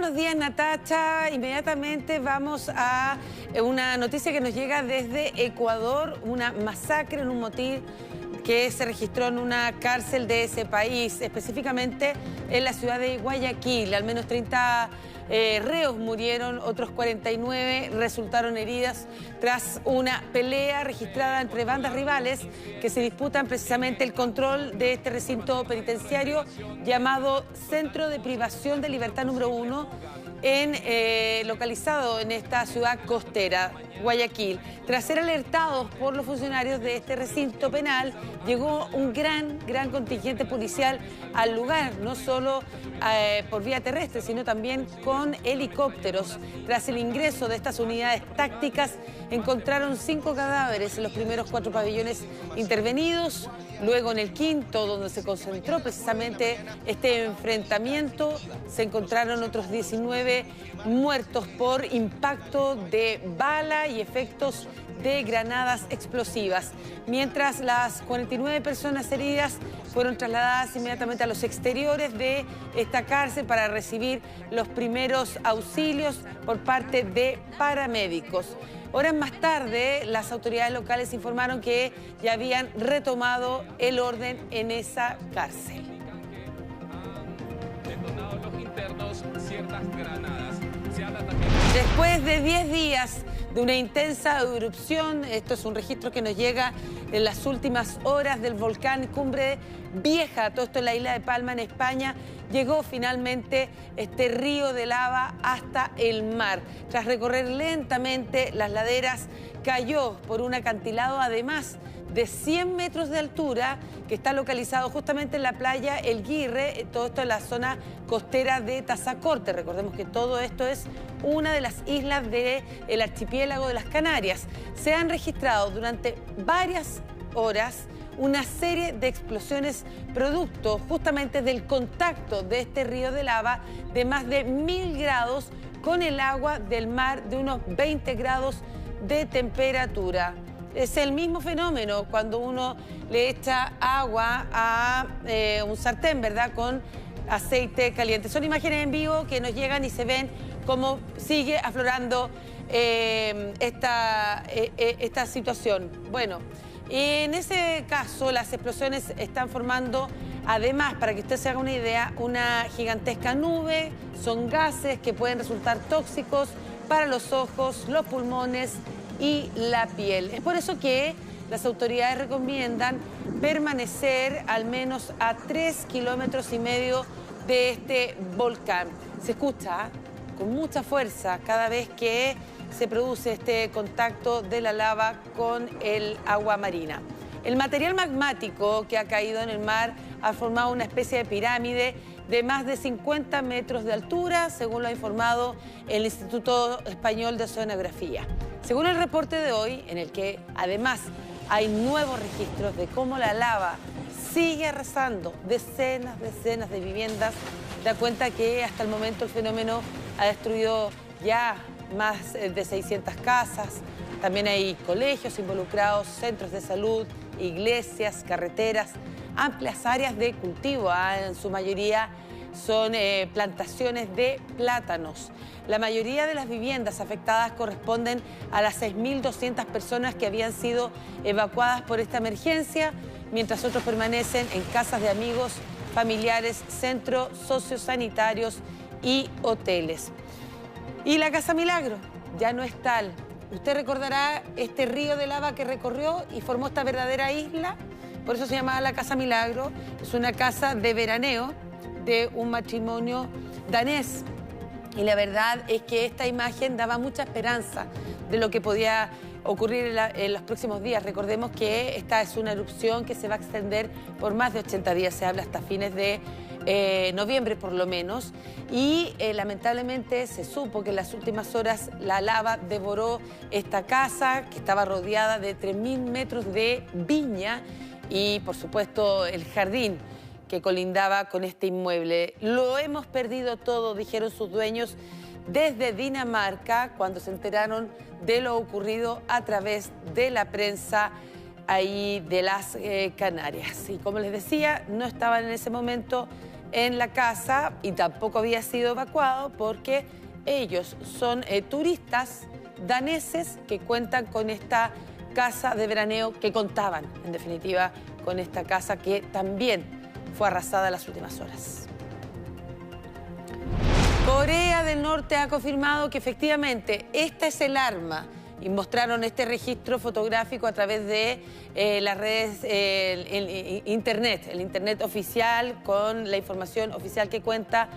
buenos días, Natacha. Inmediatamente vamos a una noticia que nos llega desde Ecuador, una masacre en un motín que se registró en una cárcel de ese país, específicamente en la ciudad de Guayaquil. Al menos 30 reos murieron, otros 49 resultaron heridas tras una pelea registrada entre bandas rivales que se disputan precisamente el control de este recinto penitenciario llamado Centro de Privación de Libertad número 1, localizado en esta ciudad costera, Guayaquil. Tras ser alertados por los funcionarios de este recinto penal, llegó un gran contingente policial al lugar, no solo por vía terrestre, sino también con helicópteros. Tras el ingreso de estas unidades tácticas, encontraron 5 cadáveres en los primeros 4 pabellones intervenidos. Luego, en el quinto, donde se concentró precisamente este enfrentamiento, se encontraron otros 19 muertos por impacto de bala y efectos de granadas explosivas. Mientras las 49 personas heridas fueron trasladadas inmediatamente a los exteriores de esta cárcel para recibir los primeros auxilios por parte de paramédicos. Horas más tarde, las autoridades locales informaron que ya habían retomado el orden en esa cárcel. Después de 10 días de una intensa erupción, esto es un registro que nos llega en las últimas horas del volcán Cumbre Vieja, todo esto en la isla de Palma, en España, llegó finalmente este río de lava hasta el mar. Tras recorrer lentamente las laderas, cayó por un acantilado además de 100 metros de altura, que está localizado justamente en la playa El Guirre, todo esto en la zona costera de Tazacorte. Recordemos que todo esto es una de las islas del archipiélago de las Canarias. Se han registrado durante varias horas una serie de explosiones producto justamente del contacto de este río de lava de más de 1000 grados con el agua del mar de unos 20 grados de temperatura. Es el mismo fenómeno cuando uno le echa agua a un sartén, ¿verdad?, con aceite caliente. Son imágenes en vivo que nos llegan y se ven cómo sigue aflorando esta situación. Bueno, en ese caso las explosiones están formando, además, para que usted se haga una idea, una gigantesca nube. Son gases que pueden resultar tóxicos para los ojos, los pulmones y la piel. Es por eso que las autoridades recomiendan permanecer al menos a 3,5 kilómetros de este volcán. Se escucha con mucha fuerza cada vez que se produce este contacto de la lava con el agua marina. El material magmático que ha caído en el mar ha formado una especie de pirámide de más de 50 metros de altura, según lo ha informado el Instituto Español de Oceanografía. Según el reporte de hoy, en el que además hay nuevos registros de cómo la lava sigue arrasando decenas de viviendas, da cuenta que hasta el momento el fenómeno ha destruido ya más de 600 casas. También hay colegios involucrados, centros de salud, iglesias, carreteras, amplias áreas de cultivo. En su mayoría son plantaciones de plátanos. La mayoría de las viviendas afectadas corresponden a las 6.200 personas que habían sido evacuadas por esta emergencia, mientras otros permanecen en casas de amigos, familiares, centros sociosanitarios y hoteles. Y la Casa Milagro ya no es tal. Usted recordará este río de lava que recorrió y formó esta verdadera isla. Por eso se llamaba la Casa Milagro. Es una casa de veraneo de un matrimonio danés. Y la verdad es que esta imagen daba mucha esperanza de lo que podía ocurrir en los próximos días. Recordemos que esta es una erupción que se va a extender por más de 80 días. Se habla hasta fines de noviembre por lo menos, y lamentablemente se supo que en las últimas horas la lava devoró esta casa que estaba rodeada de 3.000 metros de viña y por supuesto el jardín que colindaba con este inmueble. Lo hemos perdido todo, dijeron sus dueños desde Dinamarca cuando se enteraron de lo ocurrido a través de la prensa ahí de las Canarias. Y como les decía, no estaban en ese momento en la casa y tampoco había sido evacuado porque ellos son turistas daneses que cuentan con esta casa de veraneo, que contaban, en definitiva, con esta casa que también fue arrasada en las últimas horas. Corea del Norte ha confirmado que efectivamente esta es el arma y mostraron este registro fotográfico a través de las redes, el internet oficial, con la información oficial que cuenta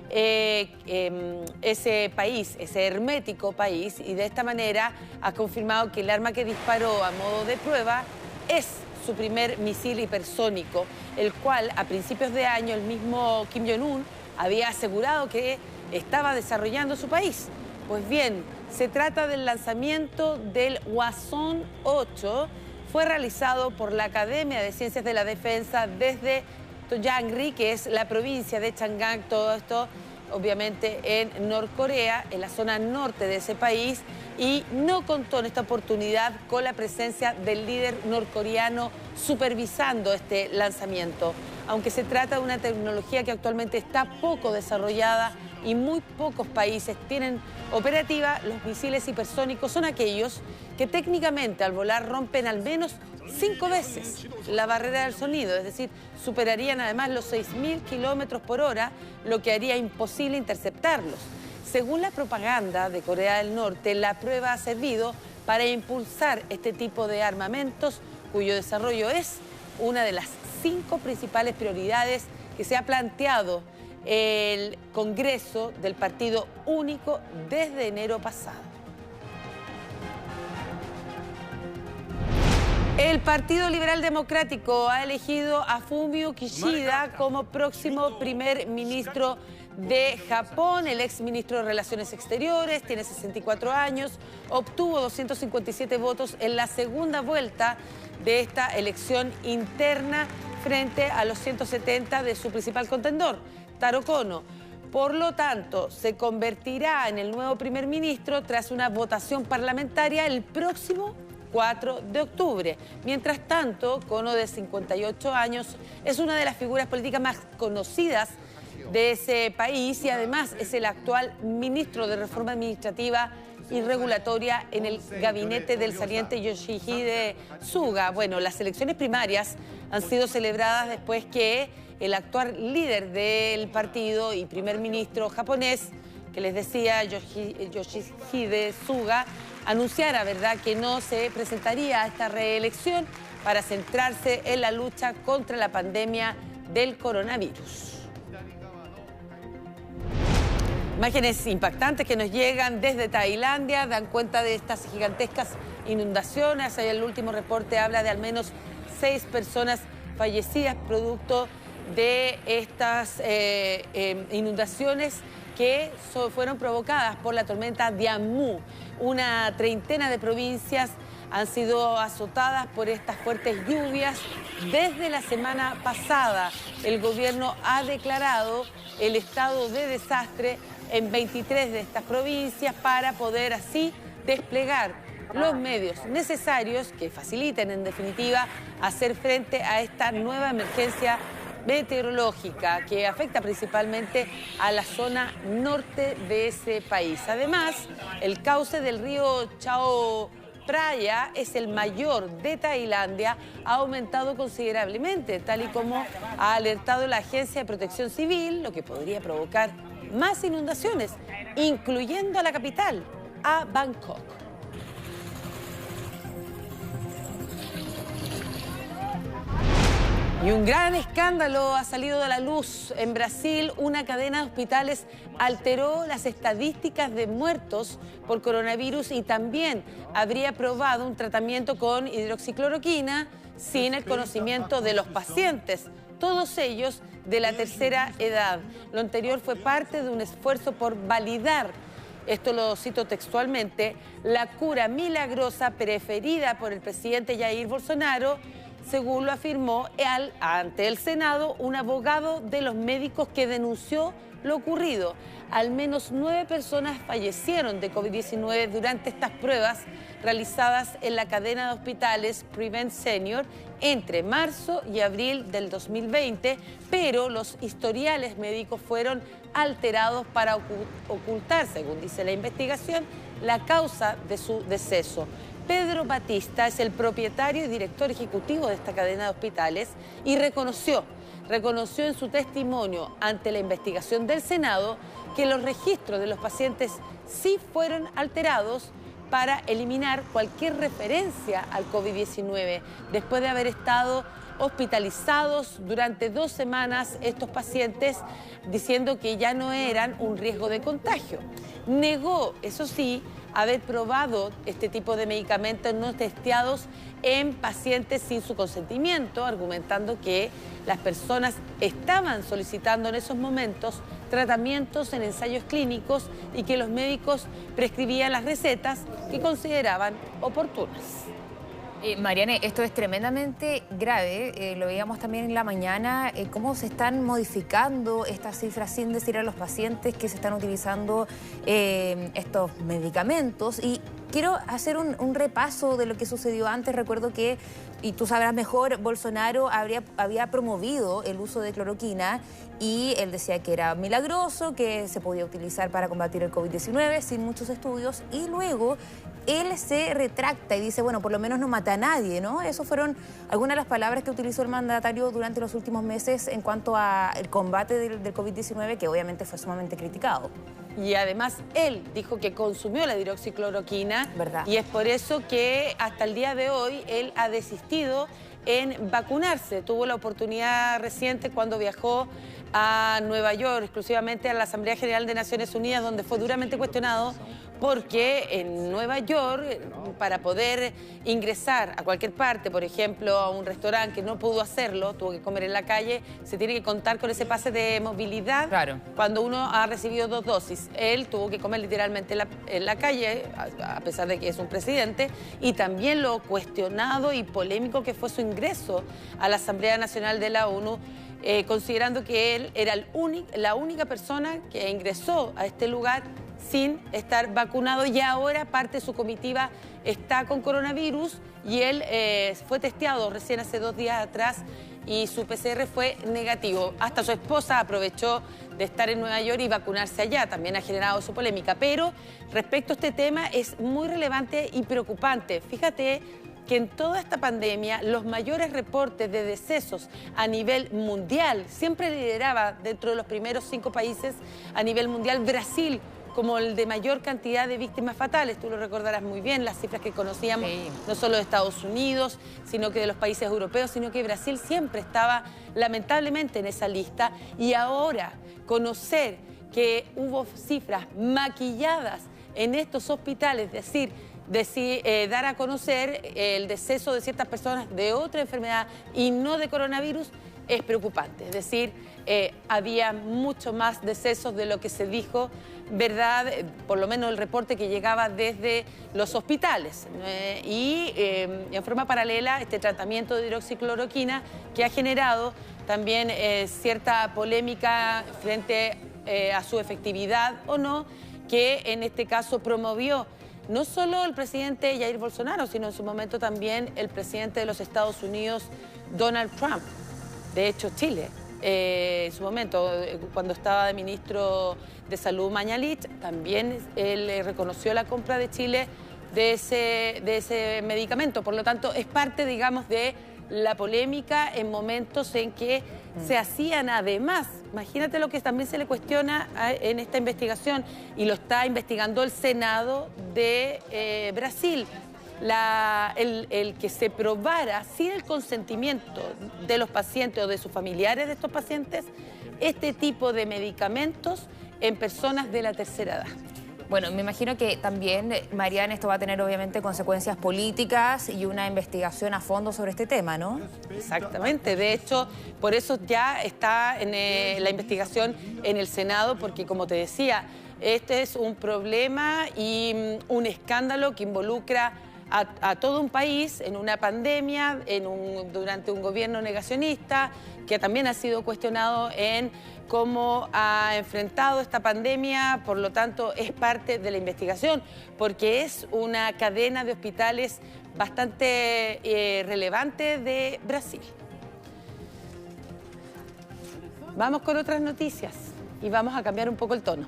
ese país, ese hermético país, y de esta manera ha confirmado que el arma que disparó a modo de prueba es su primer misil hipersónico, el cual a principios de año el mismo Kim Jong-un había asegurado que estaba desarrollando su país. Pues bien, se trata del lanzamiento del Hwasong-8, fue realizado por la Academia de Ciencias de la Defensa desde Toyangri, que es la provincia de Chang'an, todo esto obviamente en Norcorea, en la zona norte de ese país, y no contó en esta oportunidad con la presencia del líder norcoreano supervisando este lanzamiento. Aunque se trata de una tecnología que actualmente está poco desarrollada y muy pocos países tienen operativa, los misiles hipersónicos son aquellos que técnicamente al volar rompen al menos 5 veces la barrera del sonido, es decir, superarían además los 6.000 kilómetros por hora, lo que haría imposible interceptarlos. Según la propaganda de Corea del Norte, la prueba ha servido para impulsar este tipo de armamentos, cuyo desarrollo es una de las 5 principales prioridades que se ha planteado el Congreso del Partido Único desde enero pasado. El Partido Liberal Democrático ha elegido a Fumio Kishida como próximo primer ministro de Japón. El exministro de Relaciones Exteriores tiene 64 años, obtuvo 257 votos en la segunda vuelta de esta elección interna frente a los 170 de su principal contendor, Taro Kono. Por lo tanto, se convertirá en el nuevo primer ministro tras una votación parlamentaria el próximo 4 de octubre. Mientras tanto, Kono, de 58 años, es una de las figuras políticas más conocidas de ese país y además es el actual ministro de Reforma Administrativa y Regulatoria en el gabinete del saliente Yoshihide Suga. Bueno, las elecciones primarias han sido celebradas después que el actual líder del partido y primer ministro japonés, que les decía Yoshihide Suga, anunciara, ¿verdad?, que no se presentaría a esta reelección para centrarse en la lucha contra la pandemia del coronavirus. Imágenes impactantes que nos llegan desde Tailandia dan cuenta de estas gigantescas inundaciones. El último reporte habla de al menos 6 personas fallecidas producto de estas inundaciones que fueron provocadas por la tormenta Dianmu. Una treintena de provincias han sido azotadas por estas fuertes lluvias. Desde la semana pasada, el gobierno ha declarado el estado de desastre en 23 de estas provincias para poder así desplegar los medios necesarios que faciliten, en definitiva, hacer frente a esta nueva emergencia meteorológica que afecta principalmente a la zona norte de ese país. Además, el cauce del río Chao Phraya es el mayor de Tailandia, ha aumentado considerablemente, tal y como ha alertado la Agencia de Protección Civil, lo que podría provocar más inundaciones, incluyendo a la capital, a Bangkok. Y un gran escándalo ha salido a la luz. En Brasil, una cadena de hospitales alteró las estadísticas de muertos por coronavirus y también habría probado un tratamiento con hidroxicloroquina sin el conocimiento de los pacientes, todos ellos de la tercera edad. Lo anterior fue parte de un esfuerzo por validar, esto lo cito textualmente, la cura milagrosa preferida por el presidente Jair Bolsonaro, según lo afirmó ante el Senado un abogado de los médicos que denunció lo ocurrido. Al menos 9 personas fallecieron de COVID-19 durante estas pruebas realizadas en la cadena de hospitales Prevent Senior entre marzo y abril del 2020, pero los historiales médicos fueron alterados para ocultar, según dice la investigación, la causa de su deceso. Pedro Batista es el propietario y director ejecutivo de esta cadena de hospitales y reconoció en su testimonio ante la investigación del Senado que los registros de los pacientes sí fueron alterados para eliminar cualquier referencia al COVID-19. Después de haber estado hospitalizados durante 2 semanas estos pacientes, diciendo que ya no eran un riesgo de contagio. Negó, eso sí, haber probado este tipo de medicamentos no testeados en pacientes sin su consentimiento, argumentando que las personas estaban solicitando en esos momentos tratamientos en ensayos clínicos y que los médicos prescribían las recetas que consideraban oportunas. Mariane, esto es tremendamente grave, lo veíamos también en la mañana, cómo se están modificando estas cifras sin decir a los pacientes que se están utilizando estos medicamentos. Y quiero hacer un repaso de lo que sucedió antes. Recuerdo que, y tú sabrás mejor, Bolsonaro había promovido el uso de cloroquina y él decía que era milagroso, que se podía utilizar para combatir el COVID-19 sin muchos estudios, y luego él se retracta y dice, bueno, por lo menos no mata a nadie, ¿no? Esas fueron algunas de las palabras que utilizó el mandatario durante los últimos meses en cuanto al combate del COVID-19, que obviamente fue sumamente criticado. Y además él dijo que consumió la hidroxicloroquina. ¿Verdad? Y es por eso que hasta el día de hoy él ha desistido en vacunarse. Tuvo la oportunidad reciente cuando viajó a Nueva York, exclusivamente a la Asamblea General de Naciones Unidas, donde fue duramente cuestionado porque en Nueva York, para poder ingresar a cualquier parte, por ejemplo, a un restaurante que no pudo hacerlo, tuvo que comer en la calle, se tiene que contar con ese pase de movilidad. Claro. Cuando uno ha recibido 2 dosis. Él tuvo que comer literalmente en la calle, a pesar de que es un presidente, y también lo cuestionado y polémico que fue su ingreso a la Asamblea Nacional de la ONU, considerando que él era la única persona que ingresó a este lugar sin estar vacunado, y ahora parte de su comitiva está con coronavirus y él fue testeado recién hace 2 días atrás y su PCR fue negativo. Hasta su esposa aprovechó de estar en Nueva York y vacunarse allá, también ha generado su polémica. Pero respecto a este tema es muy relevante y preocupante. Fíjate que en toda esta pandemia los mayores reportes de decesos a nivel mundial, siempre lideraba dentro de los primeros 5 países a nivel mundial Brasil, como el de mayor cantidad de víctimas fatales. Tú lo recordarás muy bien, las cifras que conocíamos, sí, no solo de Estados Unidos, sino que de los países europeos, sino que Brasil siempre estaba lamentablemente en esa lista. Y ahora conocer que hubo cifras maquilladas en estos hospitales, es decir, dar a conocer el deceso de ciertas personas de otra enfermedad y no de coronavirus, es preocupante. Es decir, había mucho más decesos de lo que se dijo, ¿verdad? Por lo menos el reporte que llegaba desde los hospitales. Y en forma paralela, este tratamiento de hidroxicloroquina que ha generado también cierta polémica frente a su efectividad o no, que en este caso promovió no solo el presidente Jair Bolsonaro, sino en su momento también el presidente de los Estados Unidos, Donald Trump. De hecho, Chile, en su momento, cuando estaba de ministro de Salud Mañalich, también él reconoció la compra de Chile de ese medicamento. Por lo tanto, es parte, digamos, de la polémica en momentos en que se hacían además. Imagínate lo que también se le cuestiona en esta investigación, y lo está investigando el Senado de Brasil. El que se probara sin el consentimiento de los pacientes o de sus familiares de estos pacientes este tipo de medicamentos en personas de la tercera edad. Bueno, me imagino que también, Mariane, esto va a tener obviamente consecuencias políticas y una investigación a fondo sobre este tema, ¿no? Exactamente. De hecho, por eso ya está en la investigación en el Senado, porque como te decía, este es un problema y un escándalo que involucra a todo un país en una pandemia, durante un gobierno negacionista, que también ha sido cuestionado en cómo ha enfrentado esta pandemia, por lo tanto es parte de la investigación, porque es una cadena de hospitales bastante relevante de Brasil. Vamos con otras noticias y vamos a cambiar un poco el tono.